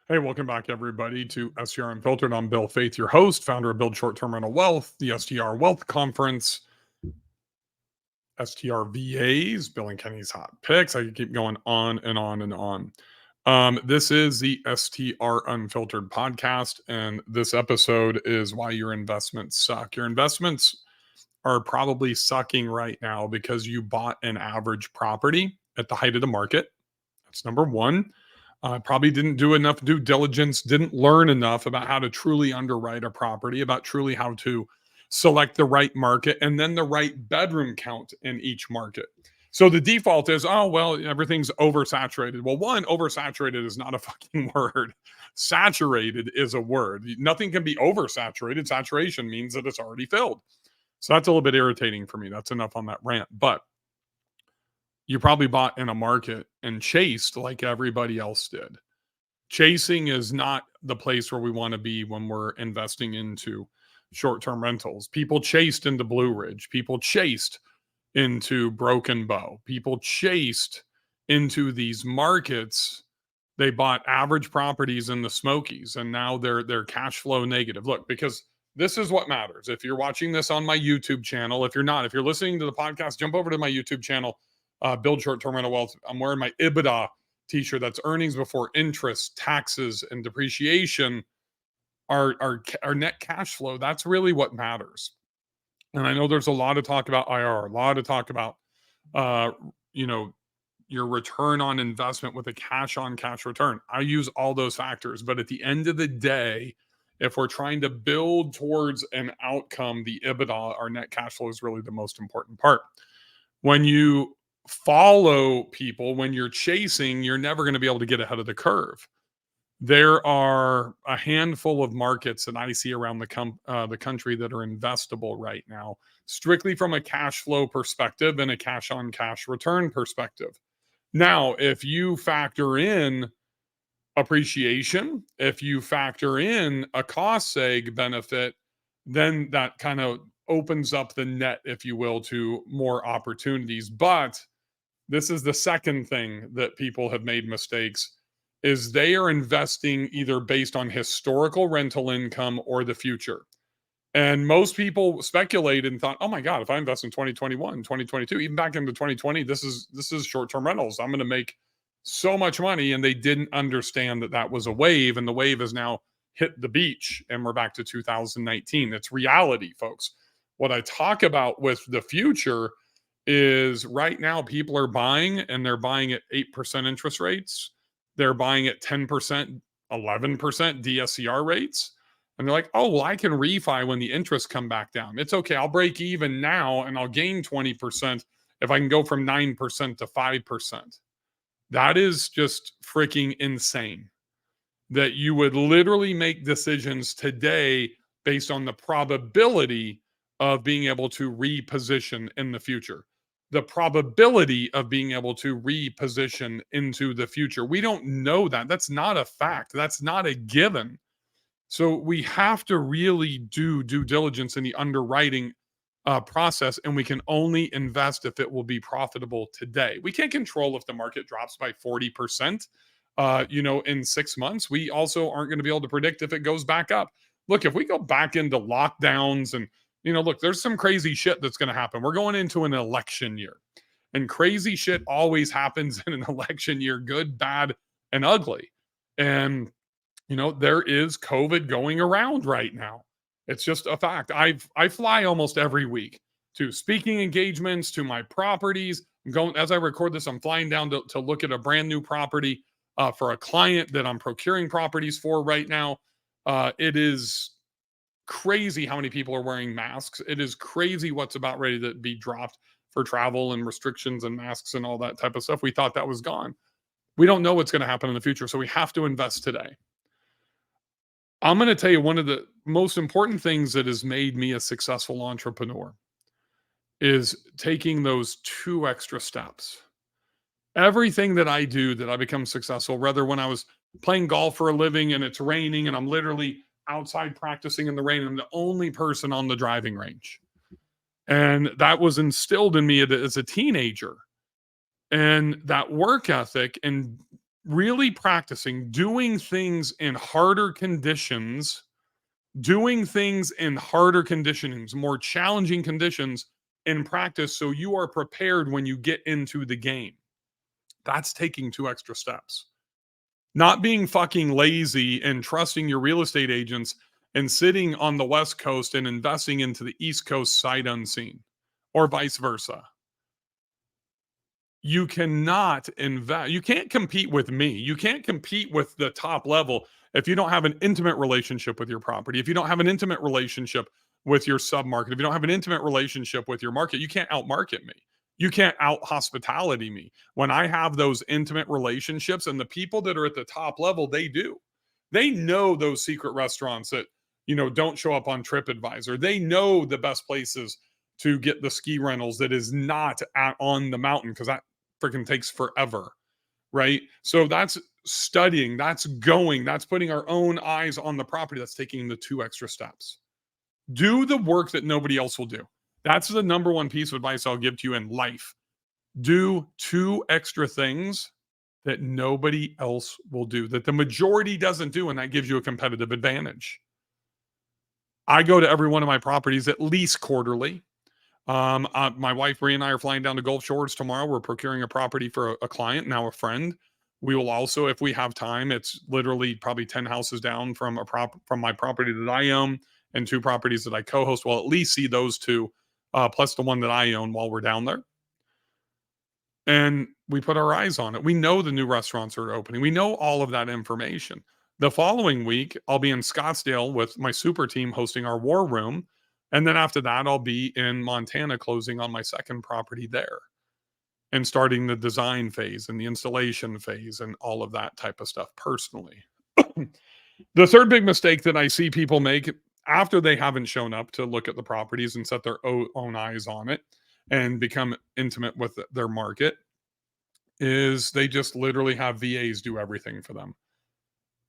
Hey, welcome back, everybody, to STR Unfiltered. I'm Bill Faith, your host, founder of Build Short Term Rental Wealth, the STR Wealth Conference, STR VAs, Bill and Kenny's Hot Picks. I could keep going on and on and on. This is the STR Unfiltered podcast, and this episode is why your investments suck. Your investments are probably sucking right now because you bought an average property at the height of the market. That's number one. Probably didn't do enough due diligence, didn't learn enough about how to truly underwrite a property, about truly how to select the right market and then the right bedroom count in each market. So the default is, oh, well, everything's oversaturated. Well, one, oversaturated is not a fucking word. Saturated is a word. Nothing can be oversaturated. Saturation means that it's already filled. So that's a little bit irritating for me. That's enough on that rant. But you probably bought in a market and chased like everybody else did. Chasing is not the place where we want to be when we're investing into short-term rentals. People chased into Blue Ridge. People chased into Broken Bow. People chased into these markets. They bought average properties in the Smokies, and now they're cash flow negative. Look, because this is what matters. If you're watching this on my YouTube channel, if you're not, if you're listening to the podcast, jump over to my YouTube channel, Build Short-Term Rental Wealth. I'm wearing my EBITA t-shirt. That's earnings before interest, taxes, and depreciation. Our net cash flow. That's really what matters. And I know there's a lot of talk about IR, a lot of talk about, uh, you know, your return on investment with a cash on cash return. I use all those factors, but at the end of the day, if we're trying to build towards an outcome, the EBITDA, our net cash flow, is really the most important part. When you follow people, when you're chasing, you're never going to be able to get ahead of the curve. There are a handful of markets that I see around the country that are investable right now, strictly from a cash flow perspective and a cash on cash return perspective. Now, if you factor in appreciation, if you factor in a cost seg benefit, then that kind of opens up the net, if you will, to more opportunities. But this is the second thing that people have made mistakes, is they are investing either based on historical rental income or the future. And most people speculated and thought, oh my God, if I invest in 2021, 2022, even back into 2020, this is short-term rentals. I'm going to make so much money. And they didn't understand that that was a wave, and the wave has now hit the beach and we're back to 2019. It's reality, folks. What I talk about with the future is right now people are buying, and they're buying at 8% interest rates. They're buying at 10%, 11% DSCR rates. And they're like, oh, well, I can refi when the interests come back down. It's okay. I'll break even now and I'll gain 20% if I can go from 9% to 5%. That is just freaking insane. That you would literally make decisions today based on the probability of being able to reposition in the future. The probability of being able to reposition into the future. We don't know that. That's not a fact. That's not a given. So we have to really do due diligence in the underwriting process, and we can only invest if it will be profitable today. We can't control if the market drops by 40%, in 6 months. We also aren't going to be able to predict if it goes back up. Look, if we go back into lockdowns and, look, there's some crazy shit that's going to happen. We're going into an election year, and crazy shit always happens in an election year, good, bad, and ugly. And there is COVID going around right now. It's just a fact. I fly almost every week to speaking engagements, to my properties. I'm going, as I record this, I'm flying down to look at a brand new property for a client that I'm procuring properties for right now. It is crazy how many people are wearing masks. It is crazy what's about ready to be dropped for travel and restrictions and masks and all that type of stuff. We thought that was gone. We don't know what's going to happen in the future, so we have to invest today. I'm going to tell you one of the most important things that has made me a successful entrepreneur is taking those 2 extra steps. Everything that I do that I become successful, whether when I was playing golf for a living and it's raining and I'm literally outside practicing in the rain, I'm the only person on the driving range. And that was instilled in me as a teenager. And that work ethic and really practicing doing things in harder conditions, doing things in harder conditions, more challenging conditions in practice so you are prepared when you get into the game. That's taking 2 extra steps. Not being fucking lazy and trusting your real estate agents and sitting on the West Coast and investing into the East Coast sight unseen, or vice versa. You cannot invest. You can't compete with me. You can't compete with the top level if you don't have an intimate relationship with your property. If you don't have an intimate relationship with your submarket, if you don't have an intimate relationship with your market, you can't outmarket me. You can't out hospitality me. When I have those intimate relationships, and the people that are at the top level, they do. They know those secret restaurants that, don't show up on TripAdvisor. They know the best places to get the ski rentals that is not on the mountain, because that freaking takes forever, right? So that's studying, that's going, that's putting our own eyes on the property, that's taking the 2 extra steps. Do the work that nobody else will do. That's the number one piece of advice I'll give to you in life. Do 2 extra things that nobody else will do, that the majority doesn't do, and that gives you a competitive advantage. I go to every one of my properties at least quarterly. My wife Bree and I are flying down to Gulf Shores tomorrow. We're procuring a property for a client, now a friend. We will also, if we have time, it's literally probably 10 houses down from from my property that I own, and 2 properties that I co-host. We'll at least see those 2, plus the one that I own, while we're down there. And we put our eyes on it. We know the new restaurants are opening. We know all of that information. The following week, I'll be in Scottsdale with my super team hosting our war room. And then after that, I'll be in Montana closing on my second property there and starting the design phase and the installation phase and all of that type of stuff personally. The third big mistake that I see people make after they haven't shown up to look at the properties and set their own eyes on it and become intimate with their market is they just literally have VAs do everything for them.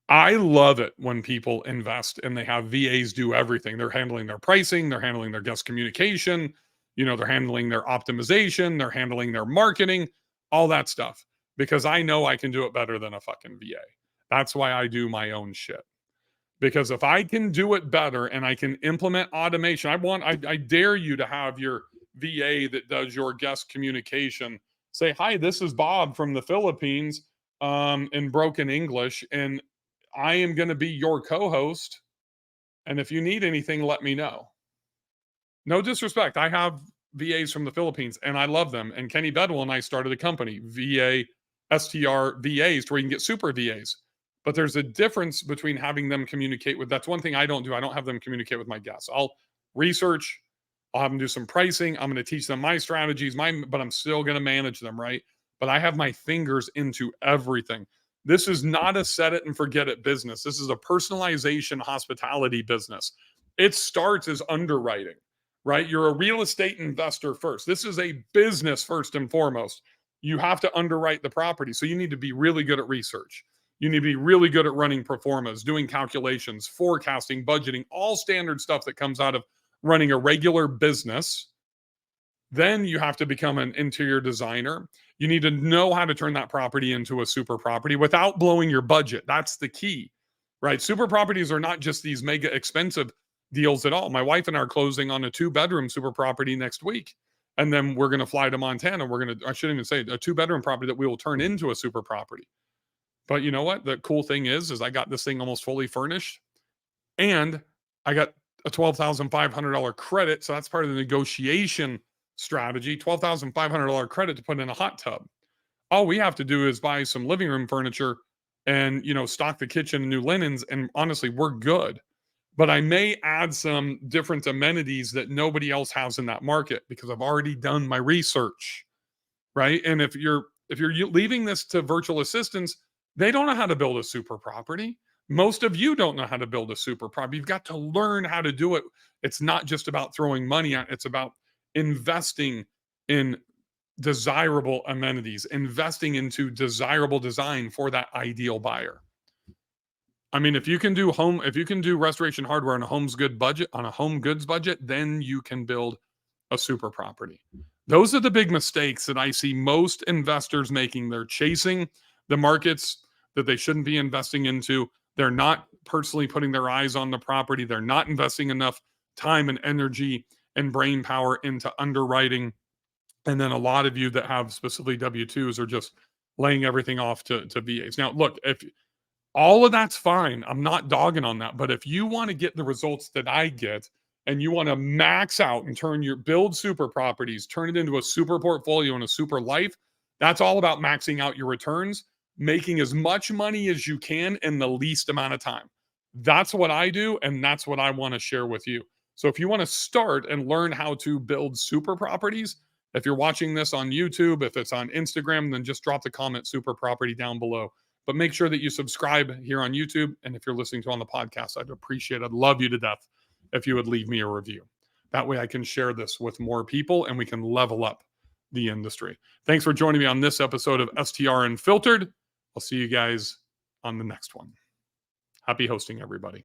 I love it when people invest and they have VAs do everything. They're handling their pricing, they're handling their guest communication, they're handling their optimization, they're handling their marketing, all that stuff. Because I know I can do it better than a fucking VA. That's why I do my own shit. Because if I can do it better and I can implement automation, I dare you to have your VA that does your guest communication say, "Hi, this is Bob from the Philippines," in broken English, and I am going to be your co-host. And if you need anything, let me know. No disrespect. I have VAs from the Philippines and I love them. And Kenny Bedwell and I started a company, VA STR VAs, where you can get super VAs. But there's a difference between having them communicate with, that's one thing I don't do. I don't have them communicate with my guests. I'll research, I'll have them do some pricing. I'm going to teach them my strategies, but I'm still going to manage them, right? But I have my fingers into everything. This is not a set it and forget it business. This is a personalization hospitality business. It starts as underwriting, right? You're a real estate investor first. This is a business first and foremost. You have to underwrite the property. So you need to be really good at research. You need to be really good at running pro formas, doing calculations, forecasting, budgeting, all standard stuff that comes out of running a regular business. Then you have to become an interior designer. You need to know how to turn that property into a super property without blowing your budget. That's the key, right? Super properties are not just these mega expensive deals at all. My wife and I are closing on a 2-bedroom super property next week. And then we're going to fly to Montana. I shouldn't even say a 2-bedroom property that we will turn into a super property. But you know what? The cool thing is I got this thing almost fully furnished and I got a $12,500 credit. So that's part of the negotiation strategy, $12,500 credit to put in a hot tub. All we have to do is buy some living room furniture and, stock the kitchen and new linens. And honestly, we're good. But I may add some different amenities that nobody else has in that market because I've already done my research, right? And if you're leaving this to virtual assistants, they don't know how to build a super property. Most of you don't know how to build a super property. You've got to learn how to do it. It's not just about throwing money at it. It's about investing in desirable amenities, investing into desirable design for that ideal buyer. I mean, if you can do restoration hardware on a home goods budget, then you can build a super property. Those are the big mistakes that I see most investors making. They're chasing the markets that they shouldn't be investing into. They're not personally putting their eyes on the property. They're not investing enough time and energy and brain power into underwriting. And then a lot of you that have specifically W-2s are just laying everything off to VAs. Now, look, if all of that's fine, I'm not dogging on that. But if you want to get the results that I get and you want to max out and build super properties, turn it into a super portfolio and a super life, that's all about maxing out your returns, making as much money as you can in the least amount of time. That's what I do, and that's what I want to share with you. So if you want to start and learn how to build super properties, if you're watching this on YouTube, if it's on Instagram, then just drop the comment super property down below. But make sure that you subscribe here on YouTube. And if you're listening to on the podcast, I'd appreciate it. I'd love you to death if you would leave me a review. That way I can share this with more people and we can level up the industry. Thanks for joining me on this episode of STR Unfiltered. I'll see you guys on the next one. Happy hosting, everybody.